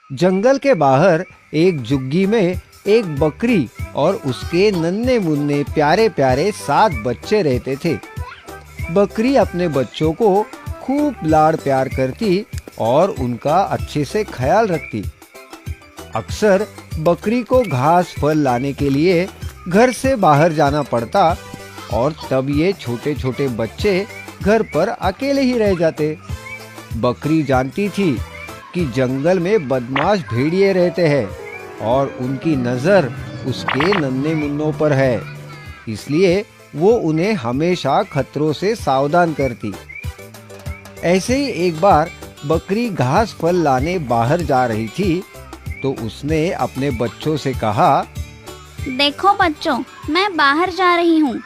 जंगल के बाहर एक झुग्गी में एक बकरी और उसके नन्हे मुन्ने प्यारे प्यारे 7 बच्चे रहते थे। बकरी अपने बच्चों को खूब लाड़ प्यार करती और उनका अच्छे से ख्याल रखती। अक्सर बकरी को घास फल लाने के लिए घर से बाहर जाना पड़ता और तब ये छोटे छोटे बच्चे घर पर अकेले ही रह जाते। बकरी जानती थी कि जंगल में बदमाश भेड़िए रहते हैं और उनकी नज़र उसके नन्हे मुन्नों पर है, इसलिए वो उन्हें हमेशा खतरों से सावधान करती। ऐसे ही एक बार बकरी घास फल लाने बाहर जा रही थी तो उसने अपने बच्चों से कहा, देखो बच्चों, मैं बाहर जा रही हूँ,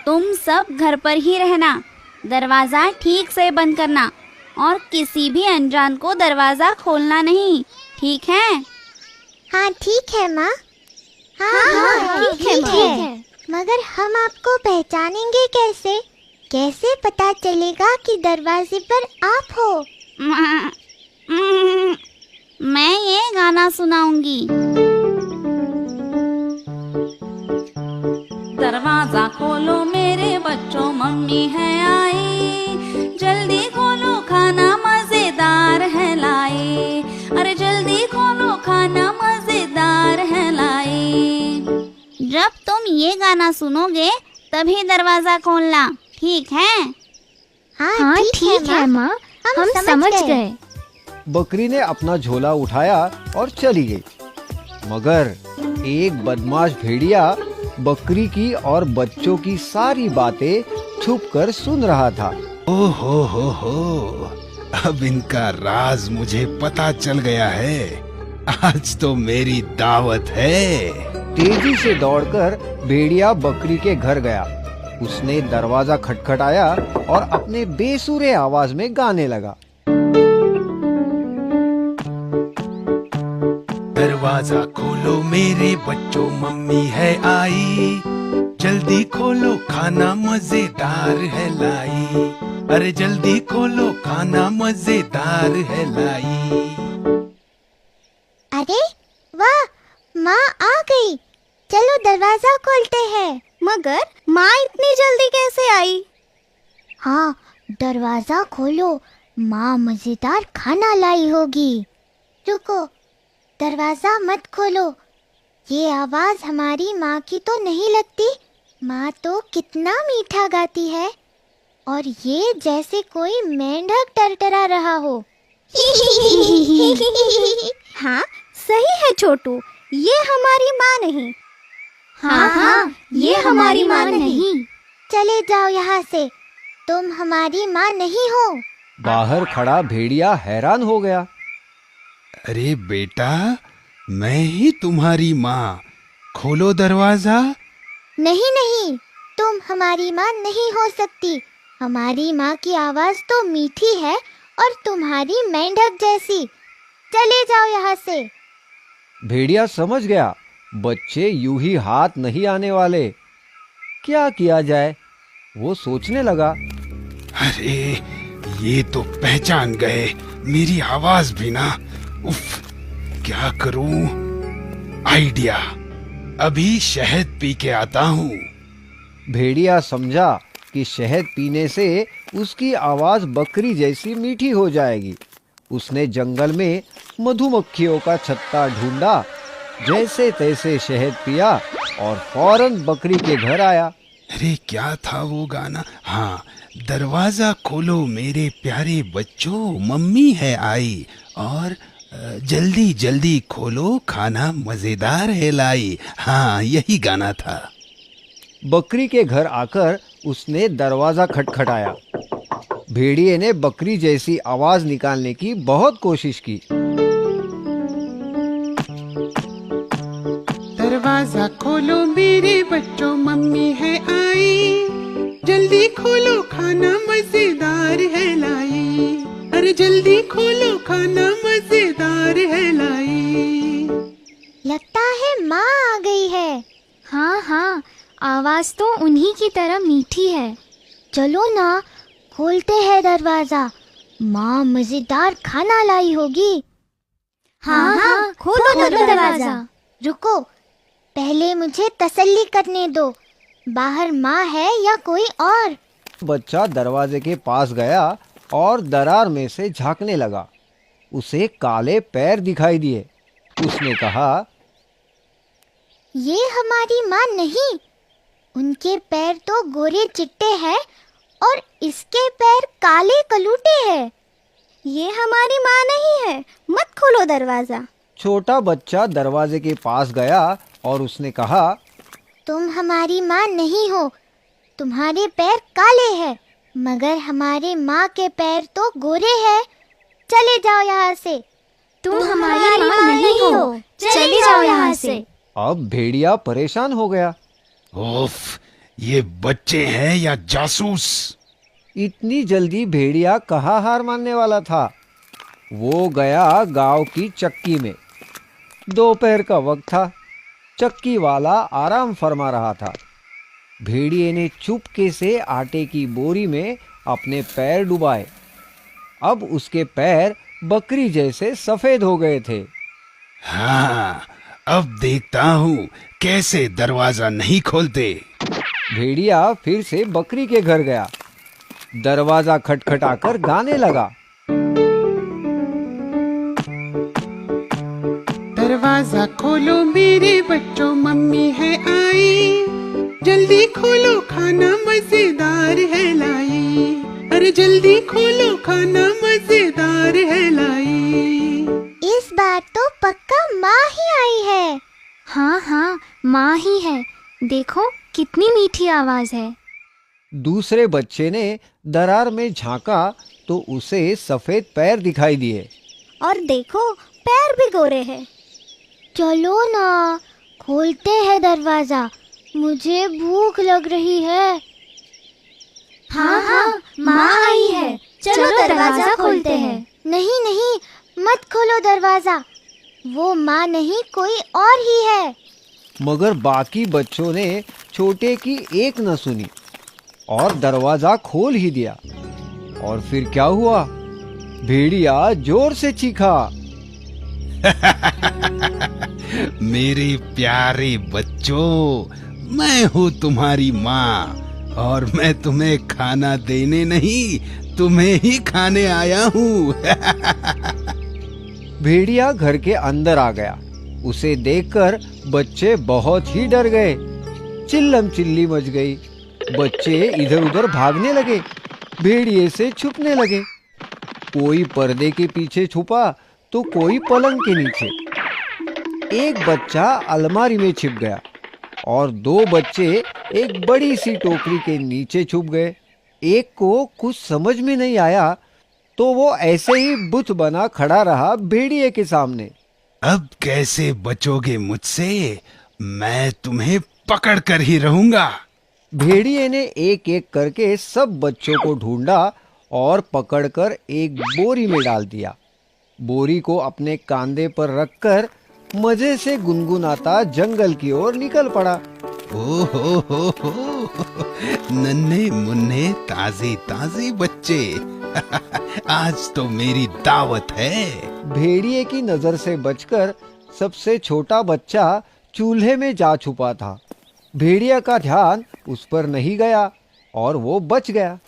तुम सब घर पर ही रहना, दरवाज़ा ठीक से बंद करना और किसी भी अनजान को दरवाज़ा खोलना नहीं, ठीक है? हाँ ठीक है माँ। हाँ ठीक है। मगर हम आपको पहचानेंगे कैसे? कैसे पता चलेगा कि दरवाजे पर आप हो? मैं ये गाना सुनाऊंगी। दरवाजा खोलो मेरे बच्चों, मम्मी है आई, जल्दी खोलो खाना मजेदार है लाई, अरे जल्दी खोलो खाना मजेदार है लाई। जब तुम ये गाना सुनोगे तभी दरवाजा खोलना, ठीक है? हाँ ठीक है माँ, हम समझ गए। बकरी ने अपना झोला उठाया और चली गई। मगर एक बदमाश भेड़िया बकरी की और बच्चों की सारी बातें छुपकर सुन रहा था। हो, अब इनका राज मुझे पता चल गया है। आज तो मेरी दावत है। तेजी से दौड़कर भेड़िया बकरी के घर गया। उसने दरवाजा खटखटाया और अपने बेसुरे आवाज में गाने लगा। दरवाजा खोलो मेरे बच्चों, मम्मी है आई, जल्दी खोलो खाना मजेदार है लाई, अरे जल्दी खोलो खाना मजेदार है लाई। अरे वाह, माँ आ गई, चलो दरवाजा खोलते हैं। मगर माँ इतनी जल्दी कैसे आई? हाँ, दरवाजा खोलो, माँ मजेदार खाना लाई होगी। रुको, दरवाजा मत खोलो, ये आवाज हमारी माँ की तो नहीं लगती। माँ तो कितना मीठा गाती है और ये जैसे कोई मेंढक टरटरा रहा हो। हाँ सही है छोटू, ये हमारी माँ नहीं। हाँ, ये हमारी माँ नहीं। चले जाओ यहाँ से, तुम हमारी माँ नहीं हो। बाहर खड़ा भेड़िया हैरान हो गया। अरे बेटा, मैं ही तुम्हारी माँ, खोलो दरवाजा। नहीं, तुम हमारी माँ नहीं हो सकती। हमारी माँ की आवाज तो मीठी है और तुम्हारी मेंढक जैसी। चले जाओ यहाँ से। भेड़िया समझ गया बच्चे यूं ही हाथ नहीं आने वाले। क्या किया जाए, वो सोचने लगा। अरे ये तो पहचान गए मेरी आवाज भी ना। उफ, क्या करूं? आइडिया, अभी शहद पी के आता हूँ। भेड़िया समझा कि शहद पीने से उसकी आवाज बकरी जैसी मीठी हो जाएगी। उसने जंगल में मधुमक्खियों का छत्ता ढूंढा, जैसे तैसे शहद पिया और फौरन बकरी के घर आया। अरे क्या था वो गाना? हाँ, दरवाजा खोलो मेरे प्यारे बच्चों, मम्मी है आई, और जल्दी जल्दी खोलो खाना मजेदार है लाई। हाँ, यही गाना था। बकरी के घर आकर उसने दरवाजा खटखटाया। भेड़िए ने बकरी जैसी आवाज निकालने की बहुत कोशिश की। दरवाजा खोलो मेरे बच्चों, मम्मी है आई, जल्दी खोलो खाना मजेदार है लाई, अरे जल्दी खोलो खाना मजेदार है लाई। लगता है माँ आ गई है। हाँ, आवाज तो उन्हीं की तरह मीठी है। चलो ना, खोलते हैं दरवाजा, माँ मजेदार खाना लाई होगी। हाँ, खोलो दरवाजा। रुको, पहले मुझे तसल्ली करने दो, बाहर माँ है या कोई और। बच्चा दरवाजे के पास गया और दरार में से झांकने लगा। उसे काले पैर दिखाई दिए। उसने कहा, ये हमारी माँ नहीं, उनके पैर तो गोरे चिट्टे हैं और इसके पैर काले कलूटे हैं। ये हमारी माँ नहीं है, मत खोलो दरवाजा। छोटा बच्चा दरवाजे के पास गया और उसने कहा, तुम हमारी माँ नहीं हो, तुम्हारे पैर काले हैं, मगर हमारे माँ के पैर तो गोरे हैं। चले जाओ यहाँ से। तुम हमारी माँ नहीं हो, चले जाओ यहाँ से। अब भेड़िया परेशान हो गया। उफ, ये बच्चे हैं या जासूस? इतनी जल्दी भेड़िया कहाँ हार मानने वाला था। वो गया गांव की चक्की में। दोपहर का वक्त था। चक्की वाला आराम फरमा रहा था। भेड़िए ने चुपके से आटे की बोरी में अपने पैर डुबाए। अब उसके पैर बकरी जैसे सफेद हो गए थे। हाँ, अब देखता हूँ कैसे दरवाजा नहीं खोलते। भेड़िया फिर से बकरी के घर गया। दरवाजा खटखटाकर गाने लगा। दरवाजा खोलो मेरे बच्चों, मम्मी है आई। जल्दी खोलो, खाना मजेदार है लाई। अरे जल्दी खोलो, खाना मजेदार है लाई। इस बार तो पक्का माँ ही आई है। हाँ हाँ, माँ ही है। देखो कितनी मीठी आवाज है। दूसरे बच्चे ने दरार में झांका तो उसे सफेद पैर दिखाई दिए। और देखो, पैर भी गोरे हैं। चलो ना, खोलते हैं दरवाजा, मुझे भूख लग रही है। हाँ हाँ, माँ आई है, चलो दरवाजा खोलते हैं। नहीं नहीं, मत खोलो दरवाजा, वो माँ नहीं कोई और ही है। मगर बाकी बच्चों ने छोटे की एक न सुनी और दरवाजा खोल ही दिया। और फिर क्या हुआ? भेड़िया जोर से चीखा। मेरे प्यारे बच्चों, मैं हूँ तुम्हारी माँ और मैं तुम्हें खाना देने नहीं, तुम्हें ही खाने आया हूँ। भेड़िया घर के अंदर आ गया। उसे देखकर बच्चे बहुत ही डर गए। चिल्लम चिल्ली मच गई। बच्चे इधर उधर भागने लगे, भेड़िए से छुपने लगे। कोई पर्दे के पीछे छुपा तो कोई पलंग के नीचे। एक बच्चा अलमारी में छिप गया और दो बच्चे एक बड़ी सी टोकरी के नीचे छुप गए। एक को कुछ समझ में नहीं आया तो वो ऐसे ही बुत बना खड़ा रहा भेड़िए के सामने। अब कैसे बचोगे मुझसे? मैं तुम्हें पकड़ कर ही रहूंगा। भेड़िए ने एक एक करके सब बच्चों को ढूंढा और पकड़कर एक बोरी में डाल दिया। बोरी को अपने कांधे पर रखकर मजे से गुनगुनाता जंगल की ओर निकल पड़ा। ओ हो, नन्हे मुन्ने ताजे ताजे बच्चे। आज तो मेरी दावत है। भेड़िए की नजर से बचकर सबसे छोटा बच्चा चूल्हे में जा छुपा था। भेड़िया का ध्यान उस पर नहीं गया और वो बच गया।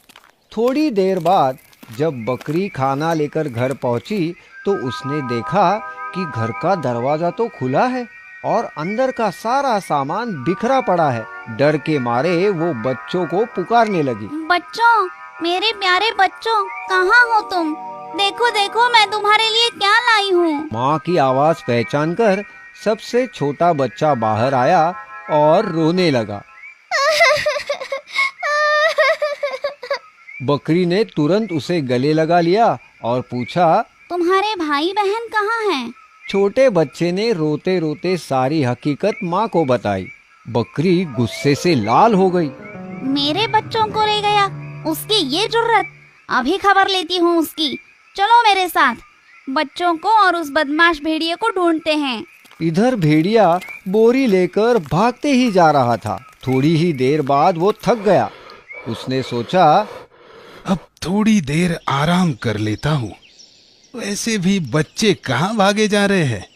थोड़ी देर बाद जब बकरी खाना लेकर घर पहुंची तो उसने देखा कि घर का दरवाजा तो खुला है और अंदर का सारा सामान बिखरा पड़ा है। डर के मारे वो बच्चों को पुकारने लगी। बच्चों, मेरे प्यारे बच्चों, कहाँ हो तुम? देखो देखो, मैं तुम्हारे लिए क्या लाई हूँ। माँ की आवाज पहचान कर सबसे छोटा बच्चा बाहर आया और रोने लगा। बकरी ने तुरंत उसे गले लगा लिया और पूछा, तुम्हारे भाई बहन कहाँ हैं? छोटे बच्चे ने रोते रोते सारी हकीकत माँ को बताई। बकरी गुस्से से लाल हो गई। मेरे बच्चों को ले गया, उसकी ये जुर्रत, अभी खबर लेती हूँ उसकी। चलो मेरे साथ, बच्चों को और उस बदमाश भेड़िए को ढूंढते हैं। इधर भेड़िया बोरी लेकर भागते ही जा रहा था। थोड़ी ही देर बाद वो थक गया। उसने सोचा, अब थोड़ी देर आराम कर लेता हूँ। वैसे भी बच्चे कहाँ भागे जा रहे हैं?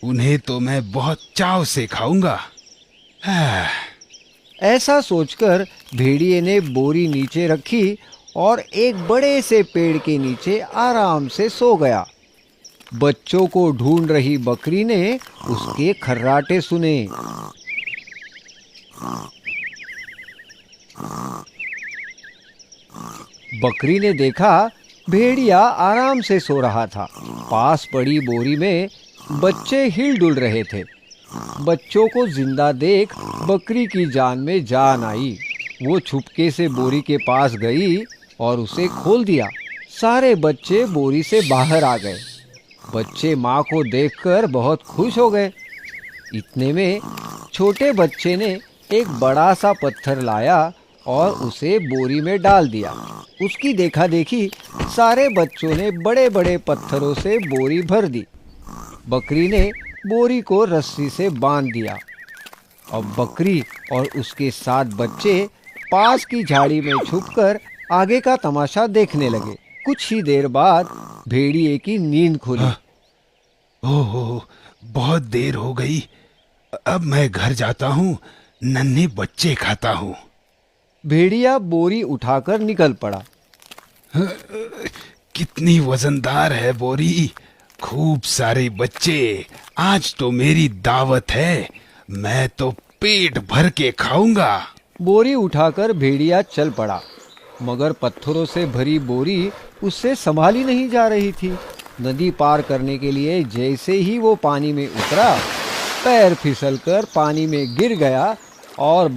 उन्हें तो मैं बहुत चाव से खाऊंगा। हाँ, ऐसा सोचकर भेड़िए ने बोरी नीचे रखी और एक बड़े से पेड़ के नीचे आराम से सो गया। बच्चों को ढूंढ रही बकरी ने उसके खर्राटे सुने। बकरी ने देखा भेड़िया आराम से सो रहा था। पास पड़ी बोरी में बच्चे हिल डुल रहे थे। बच्चों को जिंदा देख बकरी की जान में जान आई। वो छुपके से बोरी के पास गई और उसे खोल दिया। सारे बच्चे बोरी से बाहर आ गए। बच्चे माँ को देखकर बहुत खुश हो गए। इतने में छोटे बच्चे ने एक बड़ा सा पत्थर लाया और उसे बोरी में डाल दिया। उसकी देखा देखी सारे बच्चों ने बड़े बड़े पत्थरों से बोरी भर दी। बकरी ने बोरी को रस्सी से बांध दिया। अब बकरी और उसके 7 बच्चे पास की झाड़ी में छुपकर आगे का तमाशा देखने लगे। कुछ ही देर बाद भेड़िए की नींद खुली। ओहो, बहुत देर हो गई। अब मैं घर जाता हूँ, नन्हे बच्चे खाता हूँ। भेड़िया बोरी उठाकर निकल पड़ा। कितनी वजनदार है बोरी। खूब सारे बच्चे, आज तो मेरी दावत है। मैं तो पेट भर के खाऊंगा। बोरी उठाकर भेड़िया चल पड़ा, मगर पत्थरों से भरी बोरी उससे संभाली नहीं जा रही थी। नदी पार करने के लिए जैसे ही वो पानी में उतरा, पैर फिसलकर पानी में गिर गया और